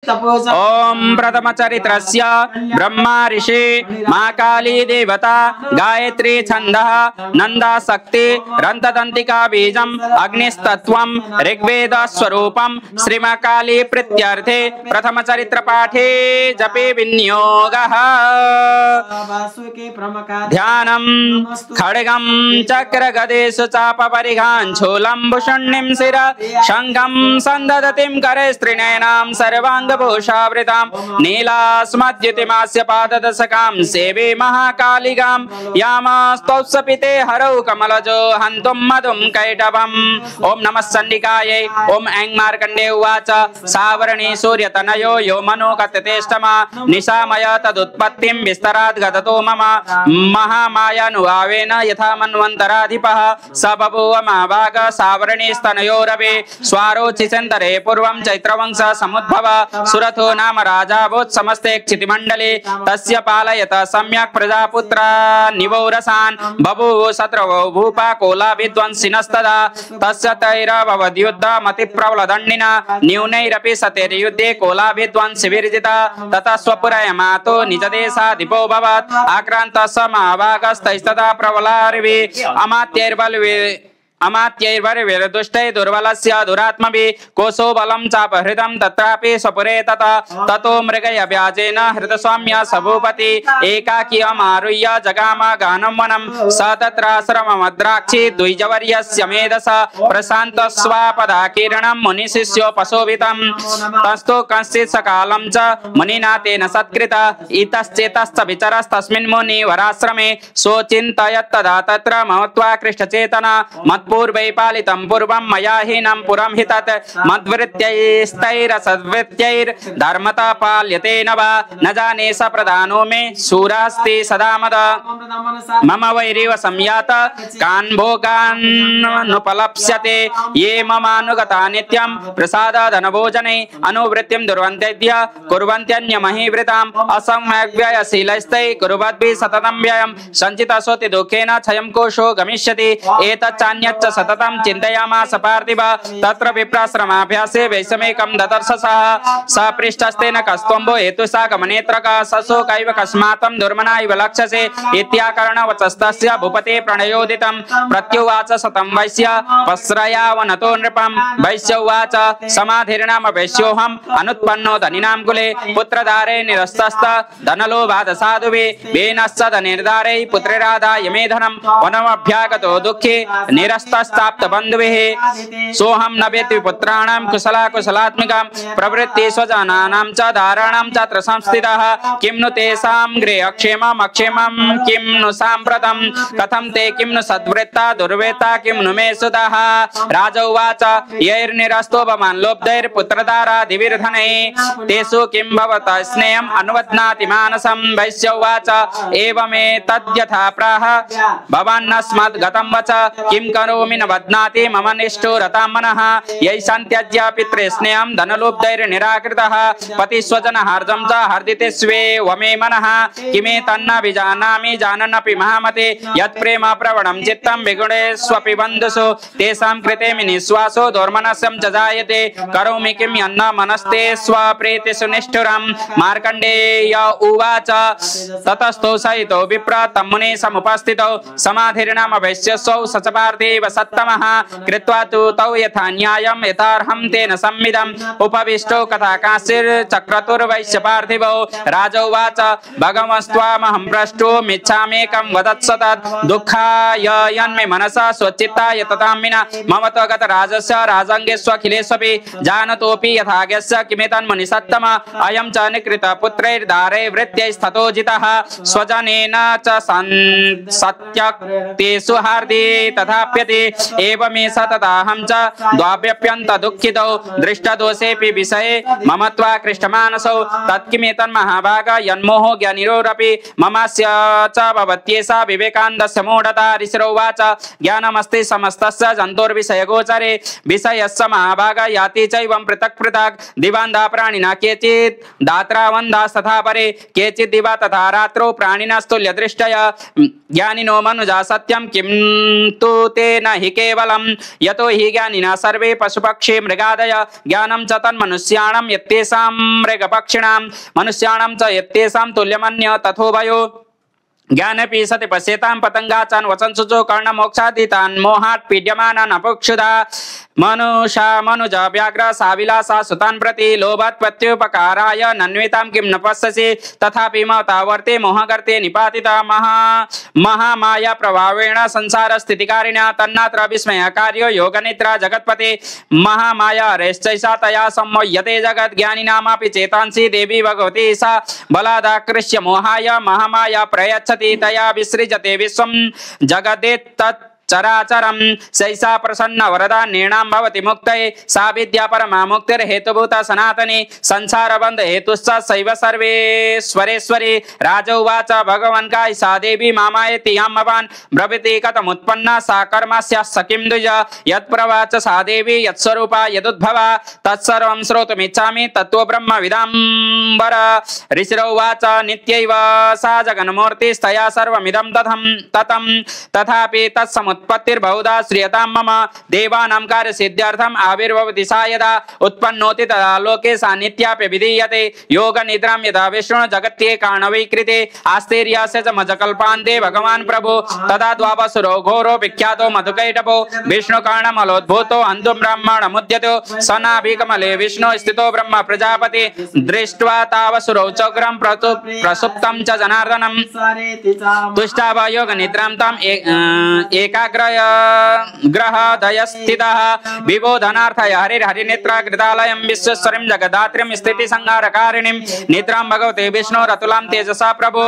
ओम प्रथमचरित्रस्य ब्रह्मा ऋषि महाकाली देवता गायत्री छन्दः नन्दाशक्ति रन्तदन्तिका बीजम् अग्निस्तत्त्वं ऋग्वेद स्वरूपं श्रीमहाकाली प्रीत्यर्थे प्रथमचरित्रपाठे जपे विनियोगः ध्यानं खड्गं चक्रगदेषु चापपरिघाञ्छूलं भूषण्यं शिर शङ्खं सन्ददतिं करे स्त्रीनयनां सर्वाङ्गभूषावृतां नीलास्मद्युतिमास्य पाददशकां सेवे महाकालिकां यामास्तौत्सपिते हरौ कमलजो हन्तुं मधुं कैटभम् ॐ नमः सन्निकायै ॐ ऐं मार्कण्डे उवाच सावरणे सूर्यतनयो यो मनो कथतेष्टमा निशामय तदुत्पत्तिं विस्तराद् गततो मम महामायानुभावेन यथा मन्वन्तराधिपः स बभूव महाभाग सावरणे स्तनयोरवे स्वारोचिचन्तरे पूर्वं चैत्रवंश समुद्भव सुरथो नाम राजा भूत् समस्ते क्षितिमण्डले तस्य पालयत सम्यक् प्रजापुत्रा निवौरसान् बभूव शत्रवो भूपा कोला विद्वंसिनस्तदा तस्य तैरभवद्युद्धमतिप्रबलदण्डिना न्यूनैरपि सतेर्युद्धे कोला विद्वंसिविर्जिता ततः स्वपुरयमातो निजदेशाधिपो भवत् आक्रान्तः स महाभागस्तैस्तदा प्रबलार्वि अमात्यैर्वरविरदुष्टै दुर्बलस्य दुरात्मभिः कोशो बलं चापहृतं तत्रापि स्वपुरे ततो मृगयव्याजेन हृतस्वाम्य स भूपति एकाकीयमारुह्य जगाम गानं वनं स तत्राश्रममद्राक्षि द्विजवर्यस्य मेधसा प्रशान्तस्वापदाकीर्णं मुनिशिष्यो पशोभितं तस्थो कश्चित् सकालं च मुनिना तेन सत्कृत इतश्चेतश्च विचरस्तस्मिन् मुनिवराश्रमे सोचिन्तयत्तदा तत्र महत्वा कृष्टचेतना पूर्वै पालितं पूर्वं मया हीनं पुरं हि तत् मद्वृत्त्यैस्तैरसद्वृत्त्यैर्धर्मता पाल्यते न वा न जाने स प्रधानो मे शूरास्ति सदा मद मम वैरिव संयात कान् भोगान्नुपलप्स्यते ये ममानुगता नित्यं प्रसादादनभोजने अनुवृत्तिं दुर्वन्त्यद्य कुर्वन्त्यन्यमहीवृताम् असम्यग्व्ययशीलैस्तैः कुर्वद्भिः सततं व्ययं सञ्चितसोति दुःखेन क्षयं कोशो गमिष्यति एतच्चान्यच्च सततं चिन्तयामास पार्थिव तत्र विप्राश्रमाभ्यासे वैषमेकं ददर्श स पृष्ठस्तेन कस्त्वम्बो हेतुसागमनेत्रक सशोकैव कस्मातं दुर्मना इव लक्ष्यसे इत्याकरणवचस्तस्य भूपते प्रणयोदितं प्रत्युवाच सतं वैश्य वस्त्रयावनतो नृपं वैश्य उवाच समाधिर्नाम वैश्योऽहम् अनुत्पन्नो धनिनां कुले पुत्रधारे निरस्तस्त धनलोभाद साधुभिः वेनश्च धनिर्धारे पुत्रिराधाय मे धनं वनमभ्यागतो दुःखे निरस्तस्ताप्त बन्धुभिः सोऽहं न वेत्ति पुत्राणां कुशला कुशलात्मिकां प्रवृत्ति स्वजनानां च धाराणां च संस्थितः किं नु तेषां गृहे अक्षेमम् अक्षेमं किं नु साम्प्रतं कथं ते किं नु सद्वृत्ता दुर्वृत्ता किं नु मे सुतः राजा उवाच यैर्निरस्तो भवान् लोब्धैर्पुत्रधारादिभिर्धनैः तेषु किं भवतः स्नेहम् अनुवदनाति मानसं वैश्य उवाच एवमेतद्यथा प्राह भवान्नस्मात् गतं वच किं करोमि न वदनाति मम निष्ठुरतां मनः यैः सन्त्यज्य पितृस्नेहं धनलोब्धैर्निराकृतः पतिस्वजनहार्जं च हर्दिते स्वे वमे मनः किमेतन्न विजानामि जानन्नपि महामते यत्प्रेम प्रवणं चित्तं विगुणेष्वपि बन्धुषु तेषां कृते निःश्वासो दुर्मनस्यं च जायते करोमि किं यन्न मनस्ते स्वप्रीतिषु निष्ठुरं मार्कण्डेय उवाच ततस्थो सहितो विप्र तम्मुने समुपस्थितौ समाधिर्नाम वैश्यस्वौ स च पार्थिव सत्तमः कृत्वा तु तौ यथा न्यायं यथार्हं तेन संविदम् उपविष्टौ कथा कांश्चिच्चक्रतुर्वैश्य पार्थिवौ राजा उवाच भगवस्त्वामहं प्रष्टो मिच्छामेकं वदत्स तत् दुःखाय यन्मे मनसा स्वचित्ताय ततां विना मम त्वगत राजस्य राजाङ्गेष्वखिलेष्वपि जानतोऽपि यथाज्ञस्य किमेतन्मुनि सत्तम अयं च निकृत पुत्रैर्दारे वृत्त्यैस्ततो जितः स्वजनेन च सत्यक्तेषु हार्दि तथाप्यति एवमेष तथाहं च द्वाभ्यप्यन्त दुःखितौ दृष्टदोषेऽपि विषये मम त्वा कृष्टमानसौ तत्किमेतन्महाभाग यन्मोहो ज्ञानिरोरपि ममास्य च भवत्येषा विवेकानन्दस्य मूढता ऋषिरो उवाच ज्ञानमस्ति समस्तस्य जन्तोर्विषयगोचरे विषयस्य महाभाग याति चैवं पृथक् पृथक् दिवान्धा प्राणिना केचित् दात्रावन्धास्तथा परे केचित् दिवा तथा रात्रौ प्राणिनस्तुल्यदृष्टया ज्ञानिनो मनुजा सत्यं किं तु ते न हि केवलं यतो हि ज्ञानिनः सर्वे पशुपक्षी मृगादय ज्ञानं च तन्मनुष्याणां यत्तेषां मृगपक्षिणां मनुष्याणां च यत्तेषां तुल्यमन्य तथोभयो ज्ञानपि सति पश्यतां पतंगाचान वचनसुचो कर्णमोक्षादितान् मोहात् पीड्यमानान् अपुक्षुधा मनुषा मनुज व्याघ्र साविलासा सुतान् प्रति लोभात्पत्युपकाराय नन्वितां किं न पश्यसि तथापि मतावर्ते मोहगर्ते निपातिता महामाया प्रभावेण संसार स्थितिकारिण्या तन्नात्र विस्मयकार्यो योगनिद्रा जगत्पते महामाया रेश्चैषा तया सम्मोह्यते जगत् ज्ञानिनामपि चेतांसि देवी भगवती सा बलादाकृष्य मोहाय महामाया प्रयच्छति तया विसृजते विश्वं जगदेत्तत् चराचरं सैषा प्रसन्न वरदा निर्णां भवति मुक्तये सा विद्या परमा मुक्तिर्हेतुभूता सनातनी संसार बंध हेतुश्च सैव सर्वेश्वरेश्वरी राज उवाच भगवन् काय सा देवी मामायति यामवान् ब्रवीति कथमुत्पन्ना सा कर्मस्य सखिं द्विज यत्प्रवाच सा देवी यत्स्वरूपा यदुद्भवा तत्सर्वं श्रोतुमिच्छामि तत्त्व ब्रह्म विदाम्बर ऋषिरुवाच नित्यैव सा जगन्मूर्तिस्तया सर्वमिदं ततं तथापि तत्समुत्पत्तिर्बहुधा श्रियतां मम देवानां कार्यसिद्ध्यर्थम् आविर्भवति सा यदा उत्पन्नोति तदा लोके सा नित्यापि विधीयते योगनिद्रां यदा विष्णु जगत्ये कारणवैकृते आस्तेर्यस्य च मजकल्पान्ते भगवान् प्रभु तदा द्वावसुरो घोरो विख्यातो मधुकैटभो विष्णुकारणमलोद्भूतो हन्तुं ब्रह्मणमुद्यतो सनाभिकमले विष्णु स्थितो ब्रह्म प्रजापति दृष्ट्वा तावसुरौ चक्रं प्रसुप्तं च जनार्दनं तुष्टाव योगनिद्रां ताम् एकाग्रह स्थितः विबोधनार्थय हरिनेत्रा कृतालयं विश्वेश्वरीं जगदात्रीं स्थिति संहारकारिणीं निद्रां भगवते विष्णोरतुलां तेजसा प्रभो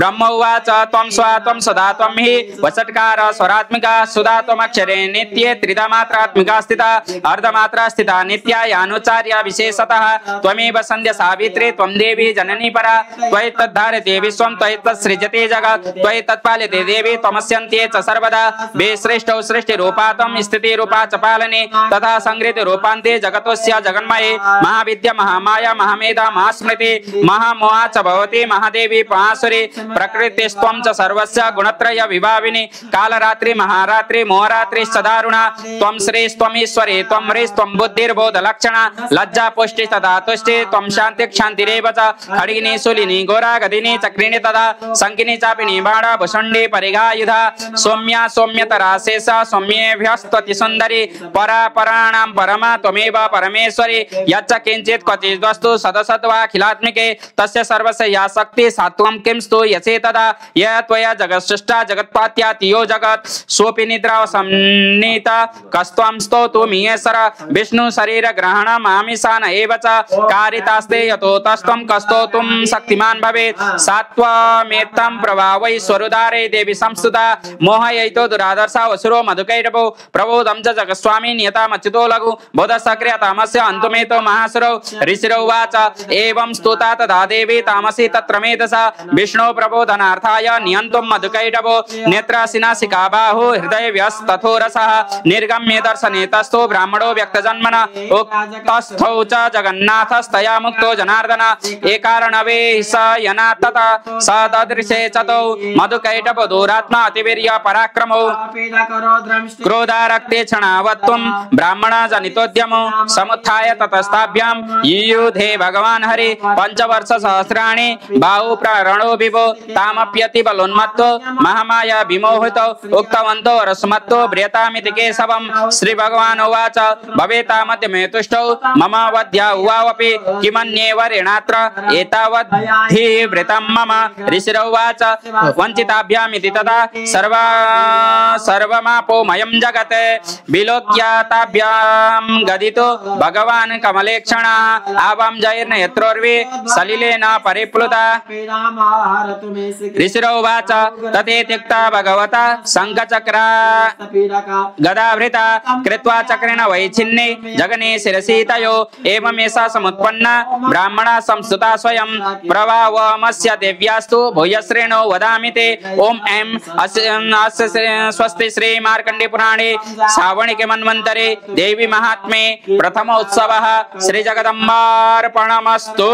ब्रह्म उवाच त्वं स्वा त्वं सदा त्वं हि वषट्कार स्वरात्मिका सुधा त्वमक्षरे नित्ये त्रिधा मात्रात्मिका स्थिता अर्धमात्रा स्थिता नित्या यानुचार्या विशेषतः त्वमेव सन्ध्या सावित्री त्वं देवी जननी परा त्वयि तद्धारते विश्वं त्वयि तत्सृजते जगत् त्वयि तत्पाल्यते देवी त्वमस्यन्ते च सर्वदा बेश्रेष्ठौ सृष्टिरूपा त्वं स्थितिरूपा च पालने तथा संहृतिरूपान्ते जगतोऽस्य जगन्मये महाविद्या महामाया महामेधा महास्मृति महामोहा च भवति महादेवी महासुरी प्रकृतिस्त्वं च सर्वस्य गुणत्रय विभाविनी कालरात्रि महारात्रि मोहरात्रिश्च दारुणा त्वं श्रीस्त्वमीश्वरी त्वं ह्रीस्त्वं बुद्धिर्बोधलक्षणा लज्जा पुष्टि तथा तुष्टि त्वं शान्ति क्षान्तिरेव च खड्गिनी शूलिनी घोरा गदिनी चक्रिणी तथा शङ्किनी चापिनी बाणा भुषुण्डी परिघायुधा सौम्या सौम्यतरा शेषा सौम्येभ्यस्तति सुन्दरी परा पराणां परमा त्वमेव परमेश्वरी यच्च किञ्चित् क्वचित् वस्तु सदसत्वाखिलात्मिके तस्य सर्वस्य या शक्ति सात्वं किं स्तु यसे तदा य त्वया जगत्सृष्टा जगत्पात्यातियो जगत् सोऽपि निद्रावसंनीता कस्त्वं स्तोतु मीयसर विष्णु शरीर ग्रहण मामिषान एव च कारितास्ते यतो तस्त्वं कस्तोतुं शक्तिमान् भवेत् सात्वमेत्तं प्रभावै स्वरुदारे देवी संस्तुता मोहयितो दुरादर्शा वसुरो मधुकैटभो प्रबोधं च जगस्वामी नियतामच्युतो लघु बोधसक्रिय तामस्य अन्तुमेतो महासुरौ ऋषिरुवाच एवं स्तुता तदा देवी तामसी तत्र मेधसा विष्णु प्रबोधनार्थाय नियन्तुं मधुकैटभो नेत्रासिनासिका बाहु हृदयव्यस्तथो रसः निर्गम्य दर्शने तस्थो ब्राह्मणो व्यक्तजन्मना उक्तस्थौ च जगन्नाथस्तया मुक्तो जनार्दन एकारणवे स यना तथा स ददृशे चतौ मधुकैटभो दूरात्मा अतिवीर्य पराक्रमो क्रोधारक्ते क्षणावत्वं ब्राह्मण जनितोद्यमो समुत्थाय ततस्ताभ्यां युयुधे भगवान् हरि पंचवर्ष सहस्राणि बाहु प्रारणो विभो तामप्यति बलोन्मत्तो महामाया विमोहितो उक्तवन्तो रसमत्तो ब्रियतामिति केशवं श्री भगवान् उवाच भवेतामद्य तुष्टौ मम वध्या उवावपि किमन्येव ऋणात्र एतावद्धि वृतं मम ऋषिरुवाच वञ्चिताभ्यामिति तदा सर्वमापोमयं जगत् विलोक्याताभ्यां गदितो भगवान् कमलेक्षणः आवां जैर्नयत्रोर्वे सलिलेन परिप्लुता ऋषिरुवाच तथे त्यक्ता भगवता शङ्खचक्रा गदाभृता कृत्वा चक्रेण वैच्छिन्ने जगने शिरसि तयो एवमेषा समुत्पन्ना ब्राह्मणा संस्तुता स्वयं प्रभावमस्य देव्यास्तु भूयश्रेणो वदामि ते ओम ऐं अस्य स्वस्ति श्री मार्कण्डे पुराणे श्रावणिके मन्वन्तरे देवी महात्म्ये प्रथमोत्सवः श्री जगदम्बार्पणमस्तु।